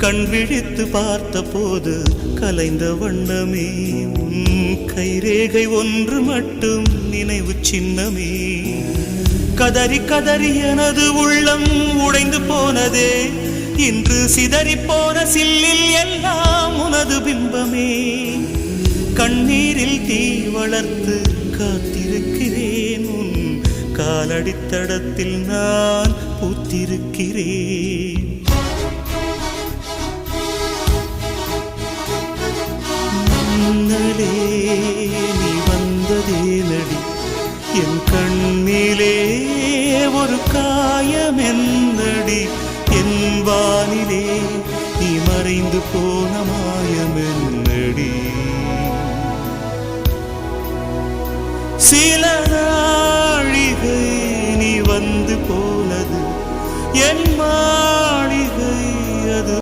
கண் விழித்து பார்த்த போது கலைந்த வண்ணமே உன் கைரேகை ஒன்று மட்டும் நினைவு சின்னமே. கதறி கதறி எனது உள்ளம் உடைந்து போனதே, இன்று சிதறி போன சில்லில் எல்லாம் உனது பிம்பமே. கண்ணீரில் தீ வளர்த்து காத்திருக்கிறேன், உன் காலடித்தடத்தில் நான் பூத்திருக்கிறேன். மன்னலே நீ வந்ததே நடி, என் கண்ணிலே ஒரு காயம் என்னடி. என் வானிலே நீ மறைந்து போன மாயம் என்னடி. சில நாழிகை நீ வந்து போனது என்